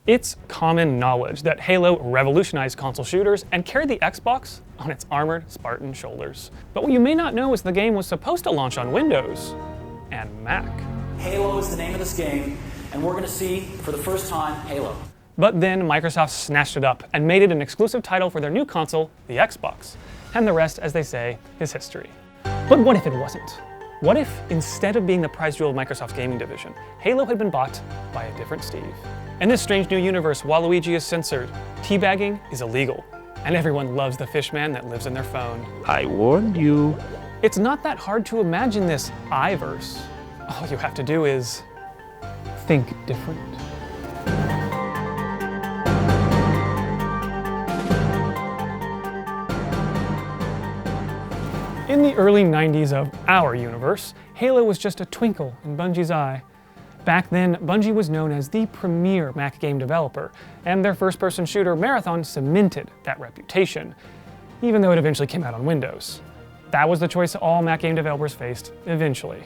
It's common knowledge that Halo revolutionized console shooters and carried the Xbox on its armored Spartan shoulders. But what you may not know is the game was supposed to launch on Windows and Mac. Halo is the name of this game, and we're going to see, for the first time, Halo. But then Microsoft snatched it up and made it an exclusive title for their new console, the Xbox. And the rest, as they say, is history. But what if it wasn't? What if, instead of being the prize jewel of Microsoft's gaming division, Halo had been bought by a different Steve? In this strange new universe, Waluigi is censored, teabagging is illegal, and everyone loves the fishman that lives in their phone. I warned you. It's not that hard to imagine this I-verse. All you have to do is think different. In the early 90s of our universe, Halo was just a twinkle in Bungie's eye. Back then, Bungie was known as the premier Mac game developer, and their first-person shooter Marathon cemented that reputation, even though it eventually came out on Windows. That was the choice all Mac game developers faced eventually.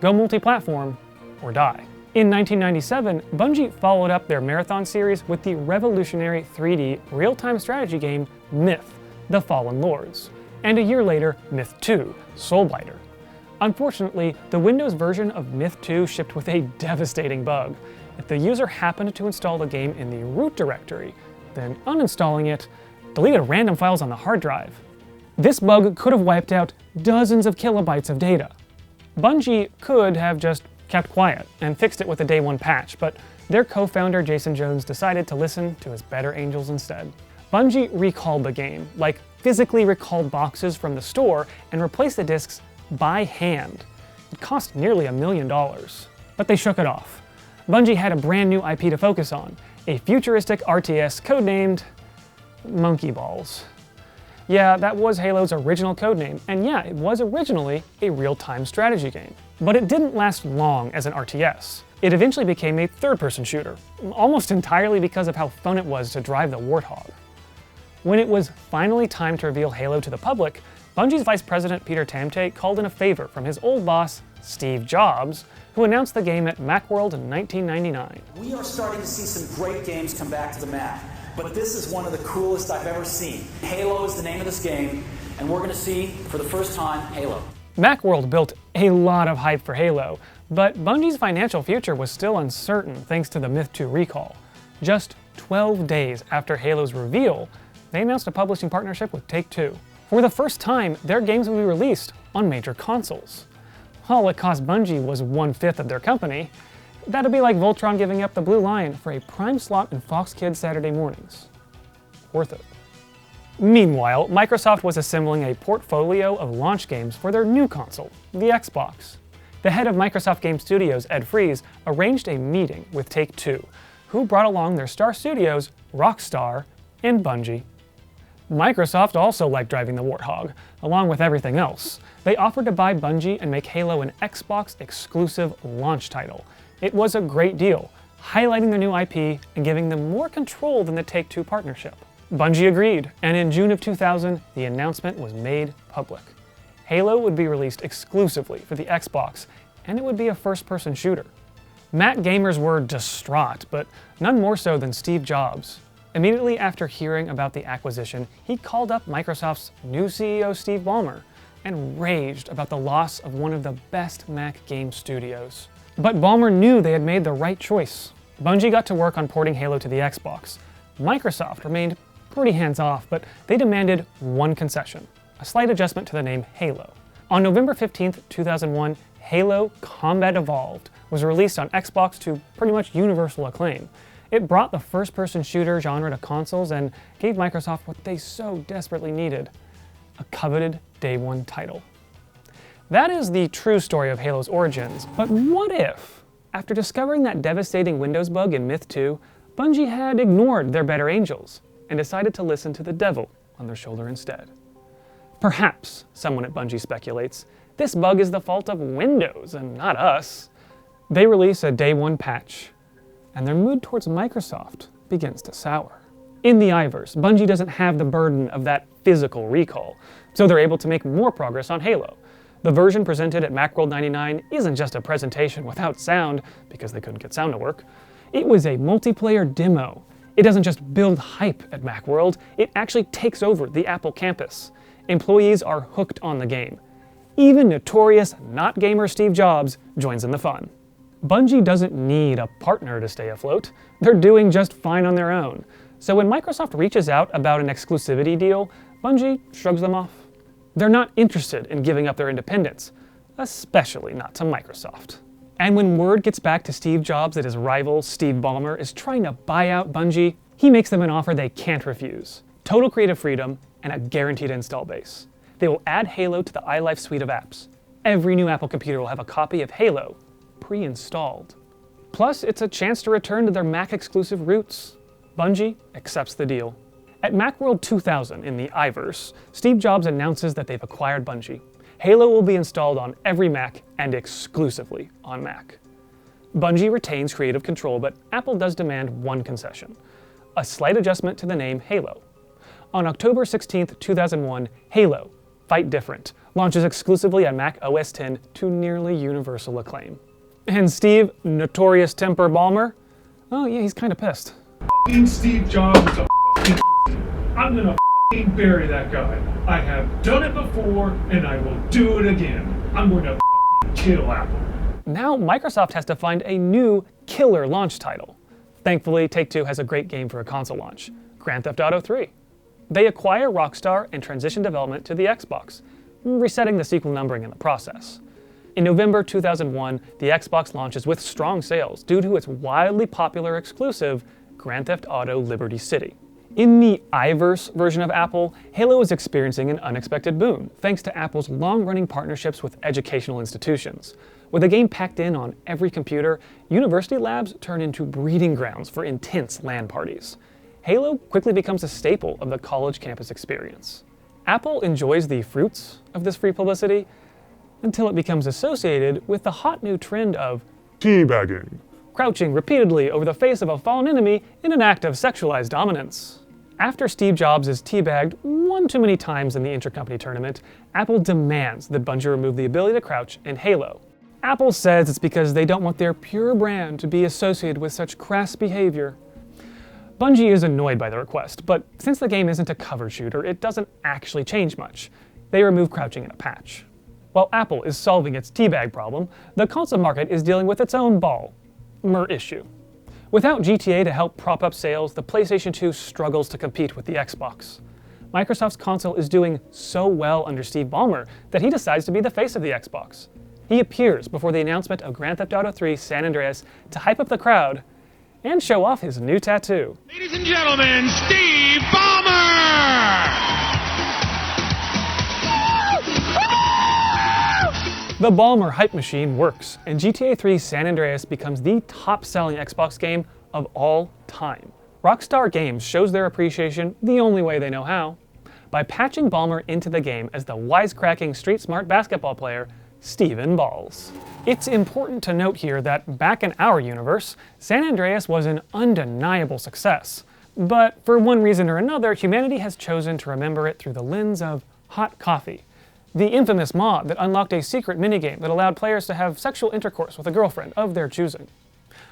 Go multi-platform or die. In 1997, Bungie followed up their Marathon series with the revolutionary 3D real-time strategy game Myth: The Fallen Lords. And a year later, Myth 2: Soulblighter. Unfortunately, the Windows version of Myth 2 shipped with a devastating bug. If the user happened to install the game in the root directory, then uninstalling it deleted random files on the hard drive. This bug could have wiped out dozens of kilobytes of data. Bungie could have just kept quiet and fixed it with a day one patch, but their co-founder Jason Jones decided to listen to his better angels instead. Bungie recalled the game, like physically recalled boxes from the store and replaced the discs by hand. It cost nearly $1 million. But they shook it off. Bungie had a brand new IP to focus on, a futuristic RTS codenamed Monkey Balls. Yeah, that was Halo's original codename, and yeah, it was originally a real-time strategy game. But it didn't last long as an RTS. It eventually became a third-person shooter, almost entirely because of how fun it was to drive the Warthog. When it was finally time to reveal Halo to the public, Bungie's vice president Peter Tamte called in a favor from his old boss, Steve Jobs, who announced the game at Macworld in 1999. We are starting to see some great games come back to the Mac, but this is one of the coolest I've ever seen. Halo is the name of this game, and we're going to see, for the first time, Halo. Macworld built a lot of hype for Halo, but Bungie's financial future was still uncertain thanks to the Myth 2 recall. Just 12 days after Halo's reveal, they announced a publishing partnership with Take-Two. For the first time, their games would be released on major consoles. All it cost Bungie was 1/5 of their company. That'd be like Voltron giving up the Blue Lion for a prime slot in Fox Kids Saturday mornings. Worth it. Meanwhile, Microsoft was assembling a portfolio of launch games for their new console, the Xbox. The head of Microsoft Game Studios, Ed Fries, arranged a meeting with Take-Two, who brought along their star studios, Rockstar and Bungie. Microsoft also liked driving the Warthog, along with everything else. They offered to buy Bungie and make Halo an Xbox-exclusive launch title. It was a great deal, highlighting their new IP and giving them more control than the Take-Two partnership. Bungie agreed, and in June of 2000, the announcement was made public. Halo would be released exclusively for the Xbox, and it would be a first-person shooter. Mac gamers were distraught, but none more so than Steve Jobs. Immediately after hearing about the acquisition, he called up Microsoft's new CEO, Steve Ballmer, and raged about the loss of one of the best Mac game studios. But Ballmer knew they had made the right choice. Bungie got to work on porting Halo to the Xbox. Microsoft remained pretty hands-off, but they demanded one concession, a slight adjustment to the name Halo. On November 15, 2001, Halo Combat Evolved was released on Xbox to pretty much universal acclaim. It brought the first-person shooter genre to consoles and gave Microsoft what they so desperately needed, a coveted day one title. That is the true story of Halo's origins, but what if, after discovering that devastating Windows bug in Myth 2, Bungie had ignored their better angels and decided to listen to the devil on their shoulder instead? Perhaps, someone at Bungie speculates, this bug is the fault of Windows and not us. They release a day one patch, and their mood towards Microsoft begins to sour. In the Iverse, Bungie doesn't have the burden of that physical recall, so they're able to make more progress on Halo. The version presented at Macworld 99 isn't just a presentation without sound, because they couldn't get sound to work. It was a multiplayer demo. It doesn't just build hype at Macworld, it actually takes over the Apple campus. Employees are hooked on the game. Even notorious not-gamer Steve Jobs joins in the fun. Bungie doesn't need a partner to stay afloat. They're doing just fine on their own. So when Microsoft reaches out about an exclusivity deal, Bungie shrugs them off. They're not interested in giving up their independence, especially not to Microsoft. And when word gets back to Steve Jobs that his rival, Steve Ballmer, is trying to buy out Bungie, he makes them an offer they can't refuse. Total creative freedom and a guaranteed install base. They will add Halo to the iLife suite of apps. Every new Apple computer will have a copy of Halo pre-installed. Plus, it's a chance to return to their Mac-exclusive roots. Bungie accepts the deal. At Macworld 2000 in the iVerse, Steve Jobs announces that they've acquired Bungie. Halo will be installed on every Mac and exclusively on Mac. Bungie retains creative control, but Apple does demand one concession: a slight adjustment to the name Halo. On October 16, 2001, Halo: Fight Different launches exclusively on Mac OS X to nearly universal acclaim. And Steve, notorious temper Ballmer, oh yeah, he's kind of pissed. Steve Jobs is a I'm gonna bury that guy. I have done it before, and I will do it again. I'm going to kill Apple. Now Microsoft has to find a new killer launch title. Thankfully, Take-Two has a great game for a console launch: Grand Theft Auto 3. They acquire Rockstar and transition development to the Xbox, resetting the sequel numbering in the process. In November 2001, the Xbox launches with strong sales due to its wildly popular exclusive, Grand Theft Auto Liberty City. In the iVerse version of Apple, Halo is experiencing an unexpected boon, thanks to Apple's long-running partnerships with educational institutions. With a game packed in on every computer, university labs turn into breeding grounds for intense LAN parties. Halo quickly becomes a staple of the college campus experience. Apple enjoys the fruits of this free publicity until it becomes associated with the hot new trend of teabagging, crouching repeatedly over the face of a fallen enemy in an act of sexualized dominance. After Steve Jobs is teabagged one too many times in the intercompany tournament, Apple demands that Bungie remove the ability to crouch in Halo. Apple says it's because they don't want their pure brand to be associated with such crass behavior. Bungie is annoyed by the request, but since the game isn't a cover shooter, it doesn't actually change much. They remove crouching in a patch. While Apple is solving its teabag problem, the console market is dealing with its own Ballmer issue. Without GTA to help prop up sales, the PlayStation 2 struggles to compete with the Xbox. Microsoft's console is doing so well under Steve Ballmer that he decides to be the face of the Xbox. He appears before the announcement of Grand Theft Auto 3 San Andreas to hype up the crowd and show off his new tattoo. Ladies and gentlemen, Steve Ballmer! The Ballmer hype machine works, and GTA 3 San Andreas becomes the top-selling Xbox game of all time. Rockstar Games shows their appreciation the only way they know how, by patching Ballmer into the game as the wisecracking street-smart basketball player, Steven Balls. It's important to note here that back in our universe, San Andreas was an undeniable success. But for one reason or another, humanity has chosen to remember it through the lens of hot coffee, the infamous mod that unlocked a secret minigame that allowed players to have sexual intercourse with a girlfriend of their choosing.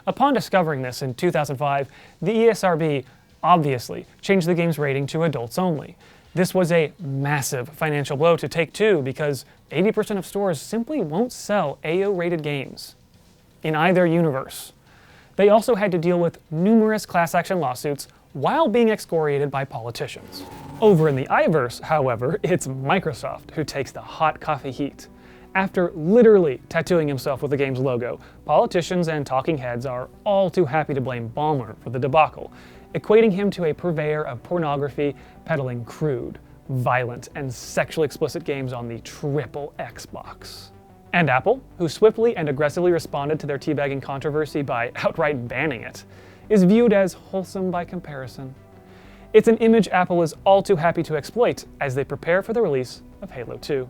Upon discovering this in 2005, the ESRB obviously changed the game's rating to adults only. This was a massive financial blow to Take-Two because 80% of stores simply won't sell AO-rated games in either universe. They also had to deal with numerous class action lawsuits while being excoriated by politicians. Over in the iVerse, however, it's Microsoft who takes the hot coffee heat. After literally tattooing himself with the game's logo, politicians and talking heads are all too happy to blame Ballmer for the debacle, equating him to a purveyor of pornography, peddling crude, violent, and sexually explicit games on the triple Xbox. And Apple, who swiftly and aggressively responded to their teabagging controversy by outright banning it, is viewed as wholesome by comparison. It's an image Apple is all too happy to exploit as they prepare for the release of Halo 2.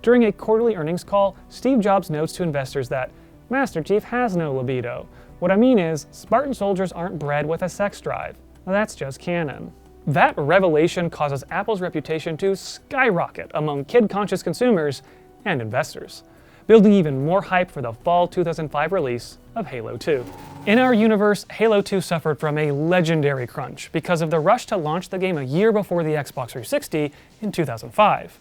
During a quarterly earnings call, Steve Jobs notes to investors that Master Chief has no libido. What I mean is, Spartan soldiers aren't bred with a sex drive. That's just canon. That revelation causes Apple's reputation to skyrocket among kid-conscious consumers and investors, building even more hype for the fall 2005 release of Halo 2. In our universe, Halo 2 suffered from a legendary crunch because of the rush to launch the game a year before the Xbox 360 in 2005.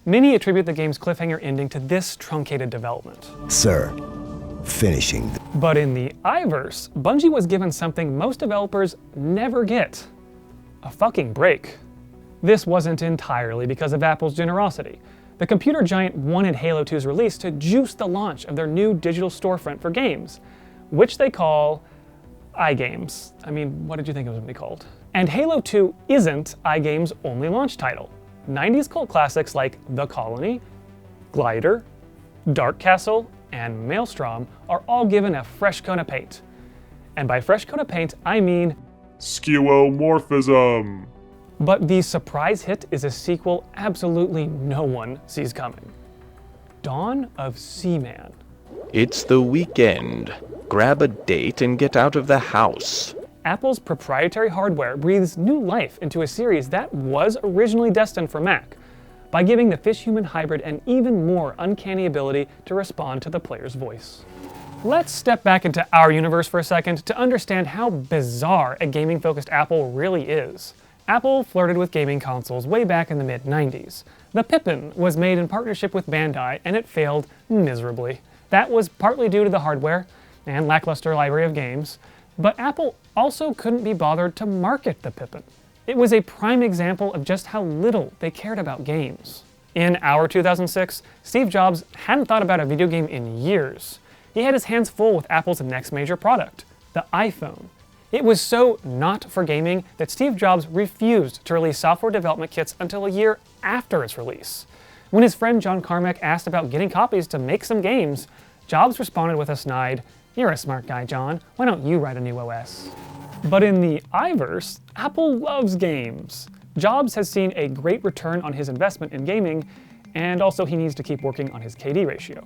Many attribute the game's cliffhanger ending to this truncated development. Sir, finishing. But in the iVerse, Bungie was given something most developers never get: a fucking break. This wasn't entirely because of Apple's generosity. The computer giant wanted Halo 2's release to juice the launch of their new digital storefront for games, which they call iGames. I mean, what did you think it was going to be called? And Halo 2 isn't iGames' only launch title. 90s cult classics like The Colony, Glider, Dark Castle, and Maelstrom are all given a fresh coat of paint. And by fresh coat of paint, I mean skeuomorphism. But the surprise hit is a sequel absolutely no one sees coming. Dawn of Seaman. It's the weekend. Grab a date and get out of the house. Apple's proprietary hardware breathes new life into a series that was originally destined for Mac by giving the fish-human hybrid an even more uncanny ability to respond to the player's voice. Let's step back into our universe for a second to understand how bizarre a gaming-focused Apple really is. Apple flirted with gaming consoles way back in the mid-90s. The Pippin was made in partnership with Bandai, and it failed miserably. That was partly due to the hardware and lackluster library of games, but Apple also couldn't be bothered to market the Pippin. It was a prime example of just how little they cared about games. In our 2006, Steve Jobs hadn't thought about a video game in years. He had his hands full with Apple's next major product, the iPhone. It was so not for gaming that Steve Jobs refused to release software development kits until a year after its release. When his friend John Carmack asked about getting copies to make some games, Jobs responded with a snide, "You're a smart guy, John. Why don't you write a new OS?" But in the iVerse, Apple loves games. Jobs has seen a great return on his investment in gaming, and also he needs to keep working on his KD ratio.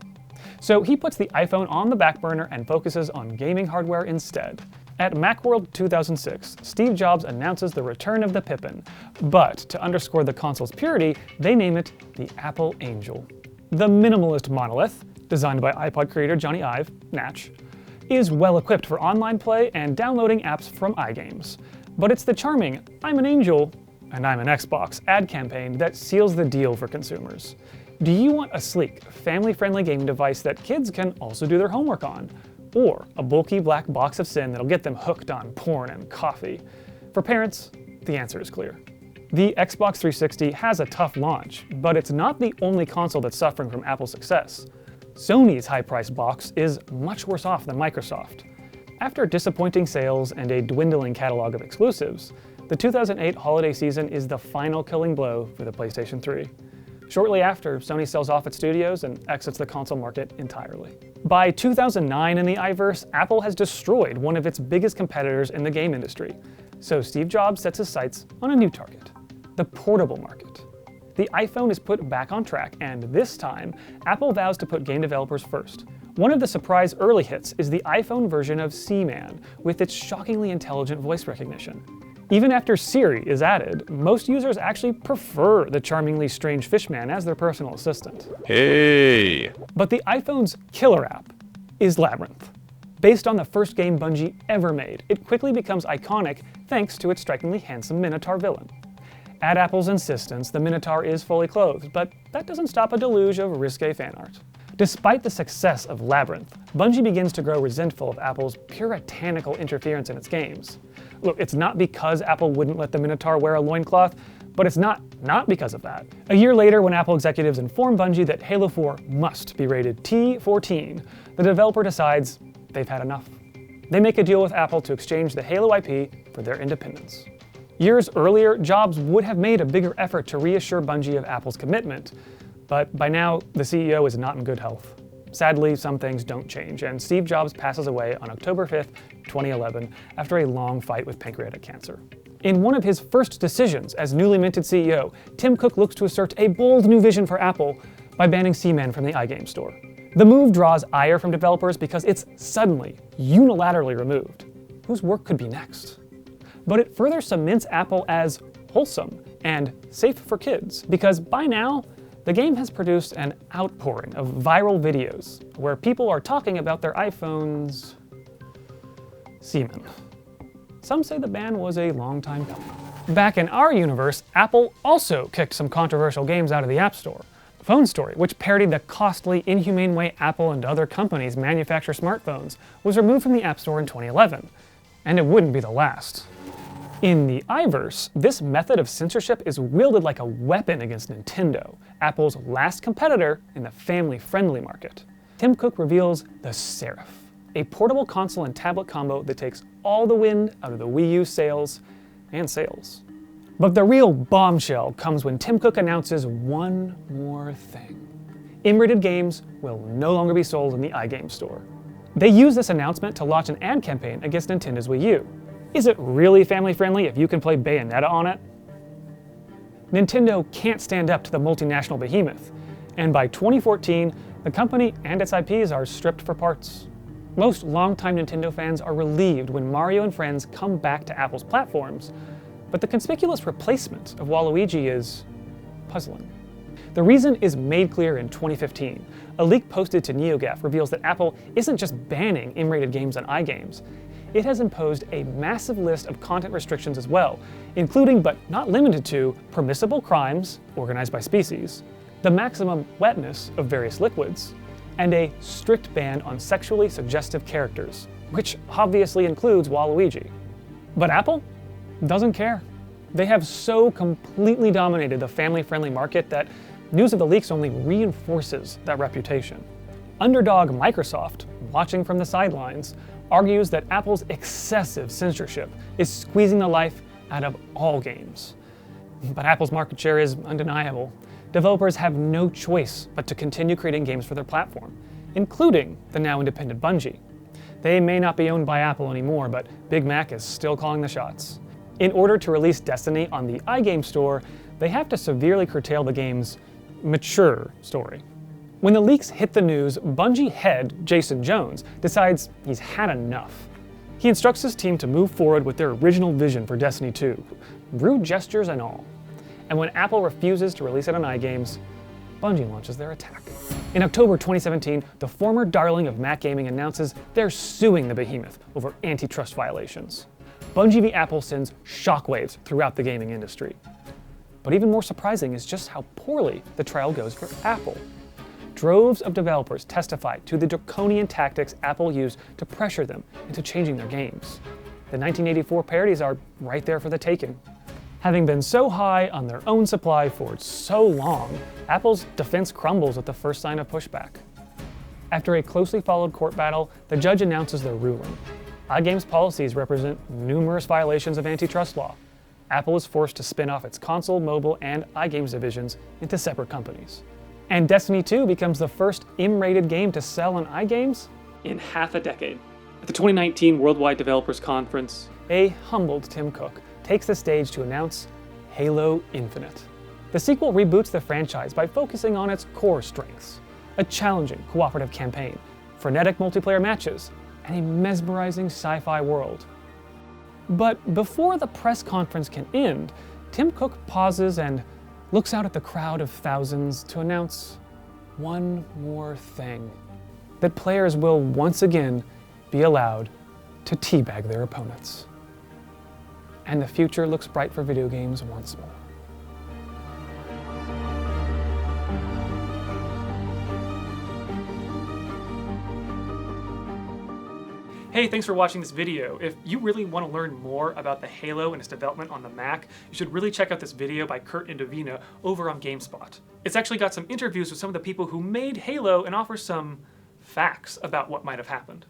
So he puts the iPhone on the back burner and focuses on gaming hardware instead. At Macworld 2006, Steve Jobs announces the return of the Pippin, but to underscore the console's purity, they name it the Apple Angel. The minimalist monolith, designed by iPod creator Johnny Ive, Natch, is well equipped for online play and downloading apps from iGames. But it's the charming "I'm an Angel and I'm an Xbox" ad campaign that seals the deal for consumers. Do you want a sleek, family-friendly gaming device that kids can also do their homework on? Or a bulky black box of sin that'll get them hooked on porn and coffee? For parents, the answer is clear. The Xbox 360 has a tough launch, but it's not the only console that's suffering from Apple's success. Sony's high-priced box is much worse off than Microsoft. After disappointing sales and a dwindling catalog of exclusives, the 2008 holiday season is the final killing blow for the PlayStation 3. Shortly after, Sony sells off its studios and exits the console market entirely. By 2009 in the iVerse, Apple has destroyed one of its biggest competitors in the game industry. So Steve Jobs sets his sights on a new target, the portable market. The iPhone is put back on track, and this time, Apple vows to put game developers first. One of the surprise early hits is the iPhone version of Seaman, with its shockingly intelligent voice recognition. Even after Siri is added, most users actually prefer the charmingly strange Fishman as their personal assistant. Hey! But the iPhone's killer app is Labyrinth. Based on the first game Bungie ever made, it quickly becomes iconic thanks to its strikingly handsome Minotaur villain. At Apple's insistence, the Minotaur is fully clothed, but that doesn't stop a deluge of risque fan art. Despite the success of Labyrinth, Bungie begins to grow resentful of Apple's puritanical interference in its games. Look, it's not because Apple wouldn't let the Minotaur wear a loincloth, but it's not because of that. A year later, when Apple executives inform Bungie that Halo 4 must be rated T14, the developer decides they've had enough. They make a deal with Apple to exchange the Halo IP for their independence. Years earlier, Jobs would have made a bigger effort to reassure Bungie of Apple's commitment, but by now, the CEO is not in good health. Sadly, some things don't change, and Steve Jobs passes away on October 5th, 2011, after a long fight with pancreatic cancer. In one of his first decisions as newly minted CEO, Tim Cook looks to assert a bold new vision for Apple by banning Seaman from the iGame store. The move draws ire from developers because it's suddenly, unilaterally removed. Whose work could be next? But it further cements Apple as wholesome and safe for kids, because by now, the game has produced an outpouring of viral videos where people are talking about their iPhones semen. Some say the ban was a long time coming. Back in our universe, Apple also kicked some controversial games out of the App Store. Phone Story, which parodied the costly, inhumane way Apple and other companies manufacture smartphones, was removed from the App Store in 2011. And it wouldn't be the last. In the iVerse, this method of censorship is wielded like a weapon against Nintendo, Apple's last competitor in the family-friendly market. Tim Cook reveals the Seraph, a portable console and tablet combo that takes all the wind out of the Wii U sales and sales. But the real bombshell comes when Tim Cook announces one more thing. M-rated games will no longer be sold in the iGame store. They use this announcement to launch an ad campaign against Nintendo's Wii U. Is it really family-friendly if you can play Bayonetta on it? Nintendo can't stand up to the multinational behemoth, and by 2014, the company and its IPs are stripped for parts. Most longtime Nintendo fans are relieved when Mario and Friends come back to Apple's platforms, but the conspicuous replacement of Waluigi is puzzling. The reason is made clear in 2015. A leak posted to NeoGAF reveals that Apple isn't just banning M-rated games on iGames. It has imposed a massive list of content restrictions as well, including but not limited to permissible crimes, organized by species, the maximum wetness of various liquids, and a strict ban on sexually suggestive characters, which obviously includes Waluigi. But Apple doesn't care. They have so completely dominated the family-friendly market that news of the leaks only reinforces that reputation. Underdog Microsoft, watching from the sidelines, argues that Apple's excessive censorship is squeezing the life out of all games. But Apple's market share is undeniable. Developers have no choice but to continue creating games for their platform, including the now independent Bungie. They may not be owned by Apple anymore, but Big Mac is still calling the shots. In order to release Destiny on the iGame store, they have to severely curtail the game's mature story. When the leaks hit the news, Bungie head Jason Jones decides he's had enough. He instructs his team to move forward with their original vision for Destiny 2, rude gestures and all. And when Apple refuses to release it on iGames, Bungie launches their attack. In October 2017, the former darling of Mac Gaming announces they're suing the behemoth over antitrust violations. Bungie v. Apple sends shockwaves throughout the gaming industry. But even more surprising is just how poorly the trial goes for Apple. Droves of developers testified to the draconian tactics Apple used to pressure them into changing their games. The 1984 parodies are right there for the taking. Having been so high on their own supply for so long, Apple's defense crumbles at the first sign of pushback. After a closely followed court battle, the judge announces their ruling. iGame's policies represent numerous violations of antitrust law. Apple is forced to spin off its console, mobile, and iGames divisions into separate companies. And Destiny 2 becomes the first M-rated game to sell on iGames in half a decade. At the 2019 Worldwide Developers Conference, a humbled Tim Cook takes the stage to announce Halo Infinite. The sequel reboots the franchise by focusing on its core strengths: a challenging cooperative campaign, frenetic multiplayer matches, and a mesmerizing sci-fi world. But before the press conference can end, Tim Cook pauses and looks out at the crowd of thousands to announce one more thing: that players will once again be allowed to teabag their opponents. And the future looks bright for video games once more. Hey, thanks for watching this video. If you really want to learn more about the Halo and its development on the Mac, you should really check out this video by Kurt Indovina over on GameSpot. It's actually got some interviews with some of the people who made Halo and offers some facts about what might have happened.